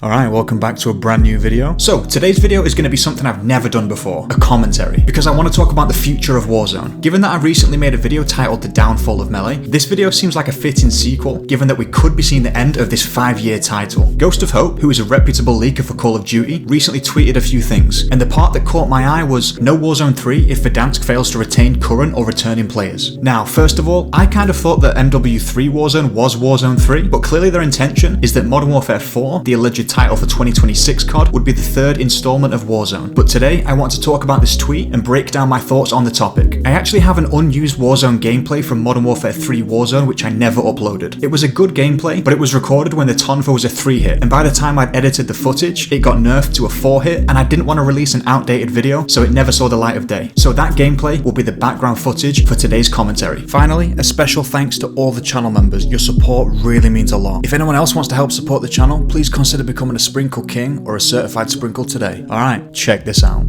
Alright, welcome back to a brand new video. So, today's video is going to be something I've never done before, a commentary, because I want to talk about the future of Warzone. Given that I recently made a video titled The Downfall of Melee, this video seems like a fitting sequel, given that we could be seeing the end of this 5-year title. GhostOfHope, who is a reputable leaker for Call of Duty, recently tweeted a few things, and the part that caught my eye was no Warzone 3 if Verdansk fails to retain current or returning players. Now, first of all, I kind of thought that MWIII Warzone was Warzone 3, but clearly their intention is that Modern Warfare 4, the alleged title for 2026 COD, would be the third installment of Warzone. But today, I want to talk about this tweet and break down my thoughts on the topic. I actually have an unused Warzone gameplay from Modern Warfare 3 Warzone which I never uploaded. It was a good gameplay, but it was recorded when the Tonfa was a 3-hit, and by the time I'd edited the footage, it got nerfed to a 4-hit, and I didn't want to release an outdated video, so it never saw the light of day. So that gameplay will be the background footage for today's commentary. Finally, a special thanks to all the channel members. Your support really means a lot. If anyone else wants to help support the channel, please consider becoming a Sprinkle King or a certified Sprinkle today. Alright, check this out.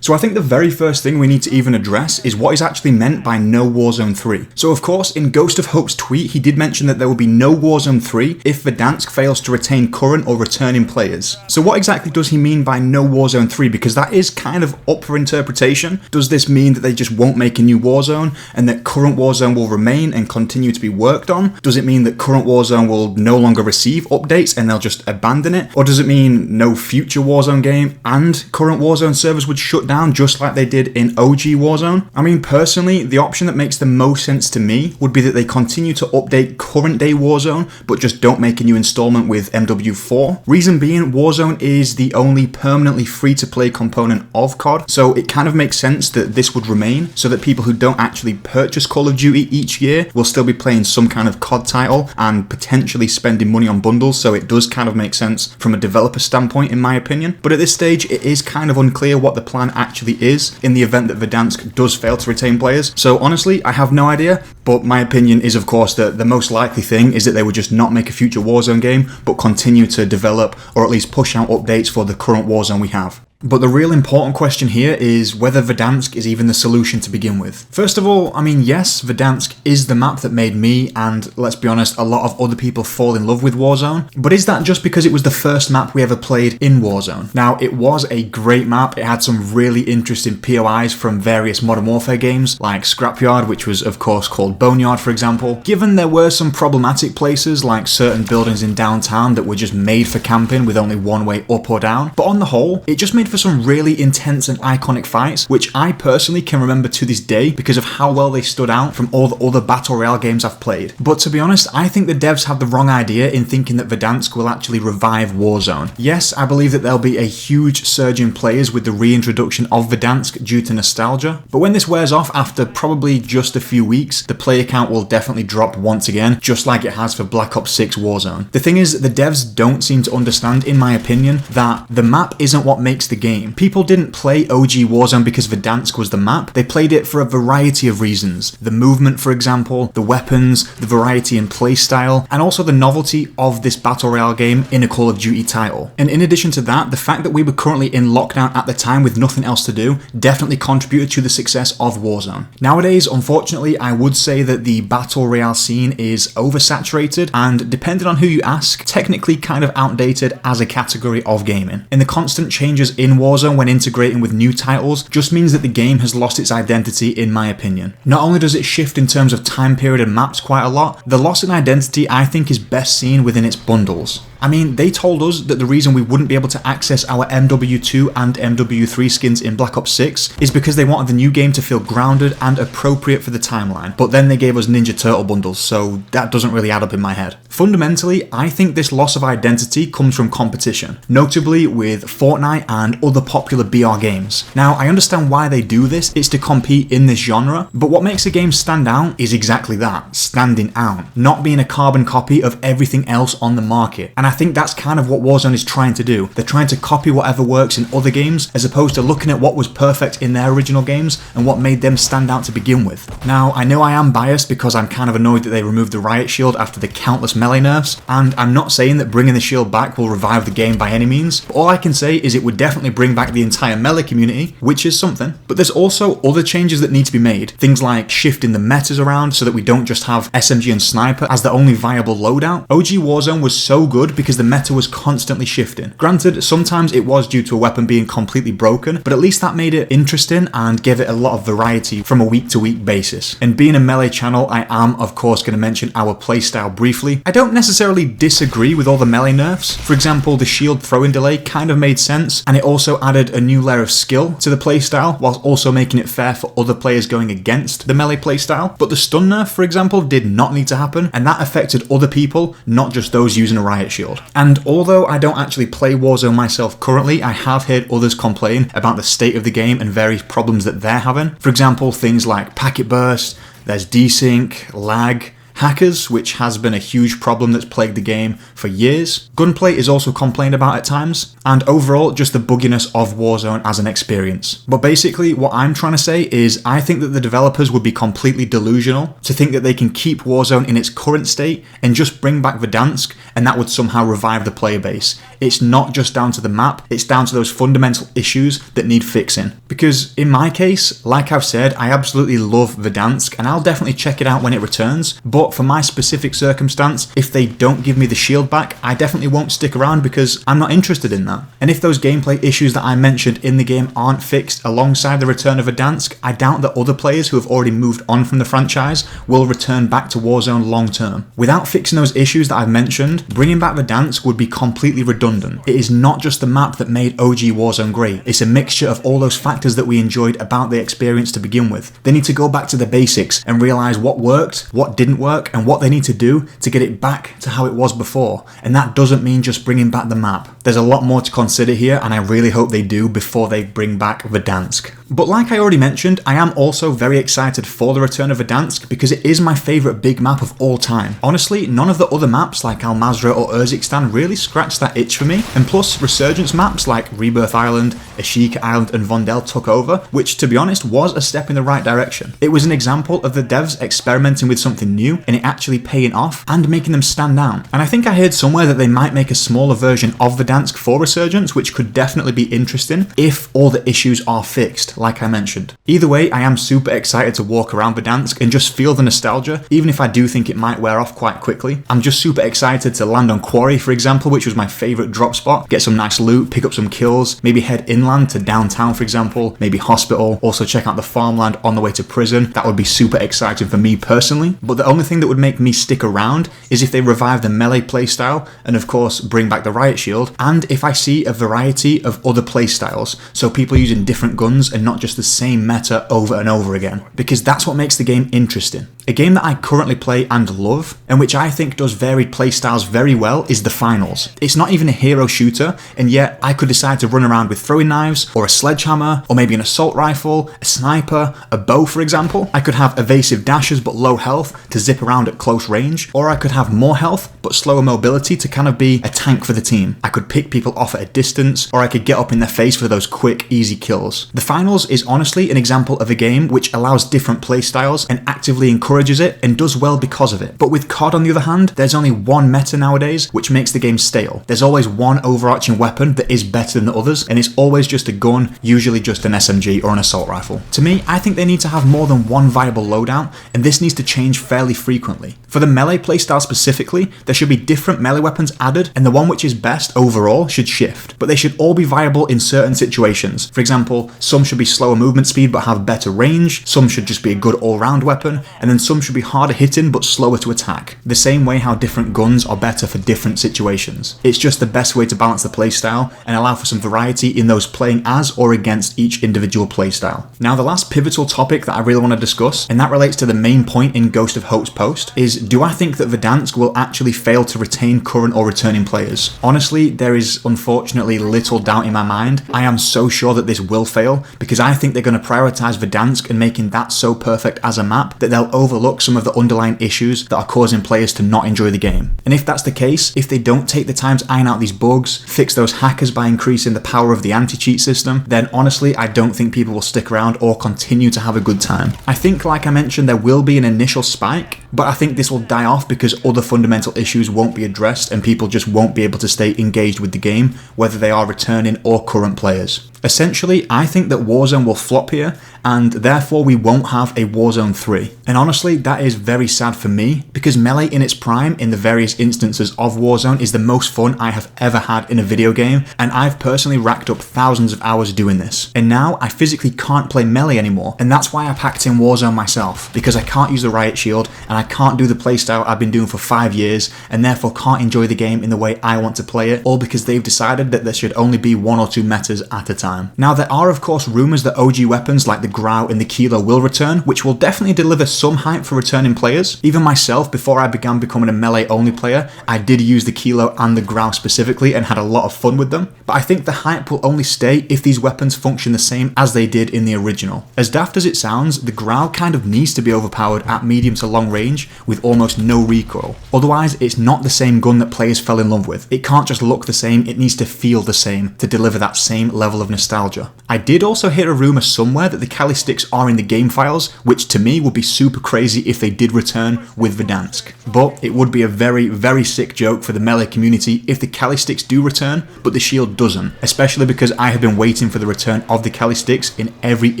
So I think the very first thing we need to even address is what is actually meant by no Warzone 3. So of course, in GhostOfHope's tweet, he did mention that there will be no Warzone 3 if Verdansk fails to retain current or returning players. So what exactly does he mean by no Warzone 3? Because that is kind of up for interpretation. Does this mean that they just won't make a new Warzone and that current Warzone will remain and continue to be worked on? Does it mean that current Warzone will no longer receive updates and they'll just abandon it? Or does it mean no future Warzone game and current Warzone servers would shut down just like they did in OG Warzone? I mean, personally, the option that makes the most sense to me would be that they continue to update current day Warzone, but just don't make a new installment with MW4. Reason being, Warzone is the only permanently free-to-play component of COD, so it kind of makes sense that this would remain, so that people who don't actually purchase Call of Duty each year will still be playing some kind of COD title and potentially spending money on bundles, so it does kind of make sense from a developer standpoint, in my opinion. But at this stage, it is kind of unclear what the plan actually is in the event that Verdansk does fail to retain players. So honestly, I have no idea, but my opinion is of course that the most likely thing is that they would just not make a future Warzone game, but continue to develop or at least push out updates for the current Warzone we have. But the real important question here is whether Verdansk is even the solution to begin with. First of all, I mean, yes, Verdansk is the map that made me, and let's be honest, a lot of other people fall in love with Warzone. But is that just because it was the first map we ever played in Warzone? Now, it was a great map. It had some really interesting POIs from various Modern Warfare games, like Scrapyard, which was of course called Boneyard, for example. Given there were some problematic places, like certain buildings in downtown that were just made for camping with only one way up or down, but on the whole, it just made for some really intense and iconic fights, which I personally can remember to this day because of how well they stood out from all the other Battle Royale games I've played. But to be honest, I think the devs have the wrong idea in thinking that Verdansk will actually revive Warzone. Yes, I believe that there'll be a huge surge in players with the reintroduction of Verdansk due to nostalgia, but when this wears off after probably just a few weeks, the player count will definitely drop once again, just like it has for Black Ops 6 Warzone. The thing is, the devs don't seem to understand, in my opinion, that the map isn't what makes the game. People didn't play OG Warzone because Verdansk was the map. They played it for a variety of reasons. The movement, for example, the weapons, the variety in playstyle, and also the novelty of this Battle Royale game in a Call of Duty title. And in addition to that, the fact that we were currently in lockdown at the time with nothing else to do definitely contributed to the success of Warzone. Nowadays, unfortunately, I would say that the Battle Royale scene is oversaturated and, depending on who you ask, technically kind of outdated as a category of gaming. And the constant changes in Warzone when integrating with new titles just means that the game has lost its identity, in my opinion. Not only does it shift in terms of time period and maps quite a lot, the loss in identity I think is best seen within its bundles. I mean, they told us that the reason we wouldn't be able to access our MW2 and MW3 skins in Black Ops 6 is because they wanted the new game to feel grounded and appropriate for the timeline. But then they gave us Ninja Turtle bundles, so that doesn't really add up in my head. Fundamentally, I think this loss of identity comes from competition, notably with Fortnite and other popular BR games. Now, I understand why they do this, it's to compete in this genre, but what makes a game stand out is exactly that, standing out, not being a carbon copy of everything else on the market. And I think that's kind of what Warzone is trying to do. They're trying to copy whatever works in other games, as opposed to looking at what was perfect in their original games and what made them stand out to begin with. Now, I know I am biased because I'm kind of annoyed that they removed the Riot shield after the countless melee nerfs, and I'm not saying that bringing the shield back will revive the game by any means, but all I can say is it would definitely bring back the entire melee community, which is something. But there's also other changes that need to be made. Things like shifting the metas around so that we don't just have SMG and sniper as the only viable loadout. OG Warzone was so good because the meta was constantly shifting. Granted, sometimes it was due to a weapon being completely broken, but at least that made it interesting and gave it a lot of variety from a week to week basis. And being a melee channel, I am of course going to mention our playstyle briefly. I don't necessarily disagree with all the melee nerfs. For example, the shield throwing delay kind of made sense, and it also added a new layer of skill to the playstyle, whilst also making it fair for other players going against the melee playstyle. But the stun nerf, for example, did not need to happen, and that affected other people, not just those using a Riot shield. And although I don't actually play Warzone myself currently, I have heard others complain about the state of the game and various problems that they're having. For example, things like packet burst, there's desync, lag, hackers, which has been a huge problem that's plagued the game for years. Gunplay is also complained about at times, and overall just the bugginess of Warzone as an experience. But basically what I'm trying to say is I think that the developers would be completely delusional to think that they can keep Warzone in its current state and just bring back Verdansk and that would somehow revive the player base. It's not just down to the map, it's down to those fundamental issues that need fixing. Because in my case, like I've said, I absolutely love Verdansk and I'll definitely check it out when it returns, but for my specific circumstance, if they don't give me the shield back, I definitely won't stick around because I'm not interested in that. And if those gameplay issues that I mentioned in the game aren't fixed alongside the return of Verdansk, I doubt that other players who have already moved on from the franchise will return back to Warzone long term. Without fixing those issues that I've mentioned, bringing back Verdansk would be completely redundant. It is not just the map that made OG Warzone great, it's a mixture of all those factors that we enjoyed about the experience to begin with. They need to go back to the basics and realise what worked, what didn't work, and what they need to do to get it back to how it was before. And that doesn't mean just bringing back the map. There's a lot more to consider here, and I really hope they do before they bring back Verdansk. But like I already mentioned, I am also very excited for the return of Verdansk because it is my favourite big map of all time. Honestly, none of the other maps like Al Mazrah or Urzikstan really scratched that itch for me, and plus Resurgence maps like Rebirth Island, Ashika Island and Vondel took over, which to be honest was a step in the right direction. It was an example of the devs experimenting with something new and it actually paying off and making them stand out. And I think I heard somewhere that they might make a smaller version of Verdansk for Resurgence, which could definitely be interesting if all the issues are fixed, like I mentioned. Either way, I am super excited to walk around Verdansk and just feel the nostalgia, even if I do think it might wear off quite quickly. I'm just super excited to land on Quarry, for example, which was my favourite drop spot, get some nice loot, pick up some kills, maybe head inland to downtown, for example, maybe hospital, also check out the farmland on the way to prison. That would be super exciting for me personally. But the only thing that would make me stick around is if they revive the melee playstyle and of course bring back the Riot shield, and if I see a variety of other playstyles, so people using different guns and not just the same meta over and over again, because that's what makes the game interesting. A game that I currently play and love, and which I think does varied playstyles very well, is the Finals. It's not even a hero shooter, and yet I could decide to run around with throwing knives, or a sledgehammer, or maybe an assault rifle, a sniper, a bow for example. I could have evasive dashes but low health to zip around at close range, or I could have more health but slower mobility to kind of be a tank for the team. I could pick people off at a distance, or I could get up in their face for those quick, easy kills. The Finals is honestly an example of a game which allows different playstyles and actively encourages it and does well because of it. But with COD on the other hand, there's only one meta nowadays, which makes the game stale. There's always one overarching weapon that is better than the others, and it's always just a gun, usually just an SMG or an assault rifle. To me, I think they need to have more than one viable loadout, and this needs to change fairly frequently. For the melee playstyle specifically, there should be different melee weapons added, and the one which is best overall should shift. But they should all be viable in certain situations. For example, some should be slower movement speed but have better range, some should just be a good all-round weapon, and then some should be harder hitting but slower to attack. The same way how different guns are better for different situations. It's just the best way to balance the playstyle and allow for some variety in those playing as or against each individual playstyle. Now the last pivotal topic that I really want to discuss, and that relates to the main point in GhostOfHope's post, is do I think that Verdansk will actually fail to retain current or returning players? Honestly, there is unfortunately little doubt in my mind. I am so sure that this will fail because I think they're going to prioritize Verdansk and making that so perfect as a map that they'll overlook some of the underlying issues that are causing players to not enjoy the game. And if that's the case, if they don't take the time to iron out these bugs, fix those hackers by increasing the power of the anti-cheat system, then honestly I don't think people will stick around or continue to have a good time. I think, like I mentioned, there will be an initial spike, but I think this will die off because other fundamental issues won't be addressed and people just won't be able to stay engaged with the game, whether they are returning or current players. Essentially, I think that Warzone will flop here, and therefore we won't have a Warzone 3. And honestly, that is very sad for me, because Melee in its prime in the various instances of Warzone is the most fun I have ever had in a video game, and I've personally racked up thousands of hours doing this. And now I physically can't play Melee anymore, and that's why I packed in Warzone myself, because I can't use the Riot shield, and I can't do the playstyle I've been doing for 5 years, and therefore can't enjoy the game in the way I want to play it, all because they've decided that there should only be 1 or 2 metas at a time. Now, there are of course rumours that OG weapons like the Grau and the Kilo will return, which will definitely deliver some hype for returning players. Even myself, before I began becoming a Melee only player, I did use the Kilo and the Grau specifically and had a lot of fun with them, but I think the hype will only stay if these weapons function the same as they did in the original. As daft as it sounds, the Grau kind of needs to be overpowered at medium to long range with almost no recoil. Otherwise, it's not the same gun that players fell in love with. It can't just look the same, it needs to feel the same to deliver that same level of nostalgia. I did also hear a rumour somewhere that the Kali sticks are in the game files, which to me would be super crazy if they did return with Verdansk. But it would be a very, very sick joke for the Melee community if the Kali sticks do return, but the shield doesn't, especially because I have been waiting for the return of the Kali sticks in every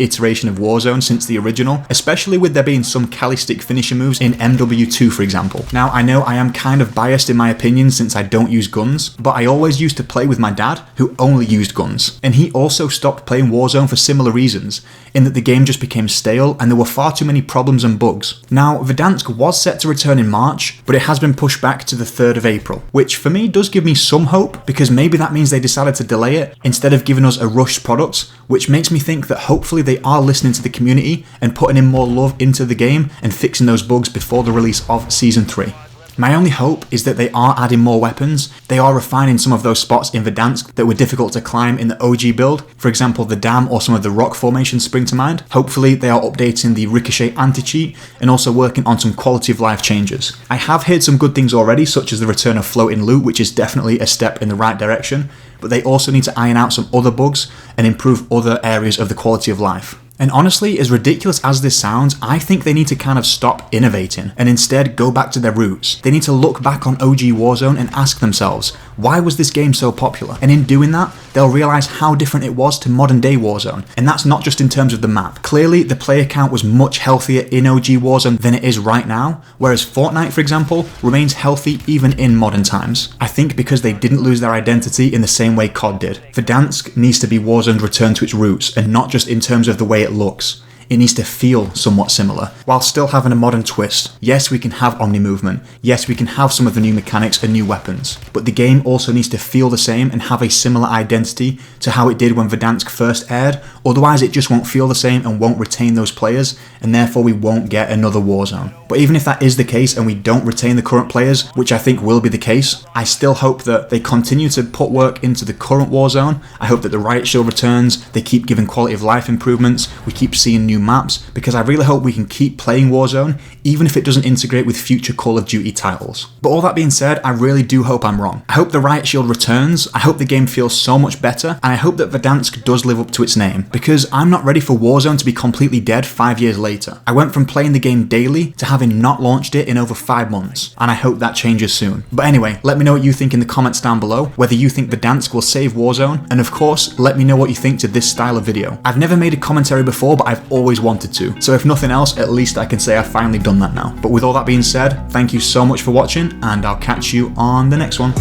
iteration of Warzone since the original, especially with there being some Kali stick finisher moves in MWIII, for example. Now, I know I am kind of biased in my opinion since I don't use guns, but I always used to play with my dad, who only used guns, and he also stopped playing Warzone for similar reasons, in that the game just became stale and there were far too many problems and bugs. Now, Verdansk was set to return in March, but it has been pushed back to the 3rd of April, which for me does give me some hope, because maybe that means they decided to delay it instead of giving us a rushed product, which makes me think that hopefully they are listening to the community and putting in more love into the game and fixing those bugs before the release of Season 3. My only hope is that they are adding more weapons. They are refining some of those spots in Verdansk that were difficult to climb in the OG build. For example, the dam or some of the rock formations spring to mind. Hopefully they are updating the ricochet anti-cheat and also working on some quality of life changes. I have heard some good things already, such as the return of floating loot, which is definitely a step in the right direction, but they also need to iron out some other bugs and improve other areas of the quality of life. And honestly, as ridiculous as this sounds, I think they need to kind of stop innovating and instead go back to their roots. They need to look back on OG Warzone and ask themselves, why was this game so popular? And in doing that, they'll realise how different it was to modern day Warzone. And that's not just in terms of the map. Clearly, the player count was much healthier in OG Warzone than it is right now, whereas Fortnite, for example, remains healthy even in modern times. I think because they didn't lose their identity in the same way COD did. Verdansk needs to be Warzone's return to its roots, and not just in terms of the way it looks. It needs to feel somewhat similar, while still having a modern twist. Yes, we can have Omni movement, yes, we can have some of the new mechanics and new weapons, but the game also needs to feel the same and have a similar identity to how it did when Verdansk first aired, otherwise it just won't feel the same and won't retain those players, and therefore we won't get another Warzone. But even if that is the case and we don't retain the current players, which I think will be the case, I still hope that they continue to put work into the current Warzone. I hope that the Riot shield returns, they keep giving quality of life improvements, we keep seeing new maps, because I really hope we can keep playing Warzone even if it doesn't integrate with future Call of Duty titles. But all that being said, I really do hope I'm wrong. I hope the Riot shield returns, I hope the game feels so much better, and I hope that Verdansk does live up to its name, because I'm not ready for Warzone to be completely dead 5 years later. I went from playing the game daily to having not launched it in over 5 months, and I hope that changes soon. But anyway, let me know what you think in the comments down below, whether you think Verdansk will save Warzone, and of course, let me know what you think to this style of video. I've never made a commentary before, but I've always wanted to, so if nothing else, at least I can say I've finally done that now. But with all that being said, thank you so much for watching, and I'll catch you on the next one.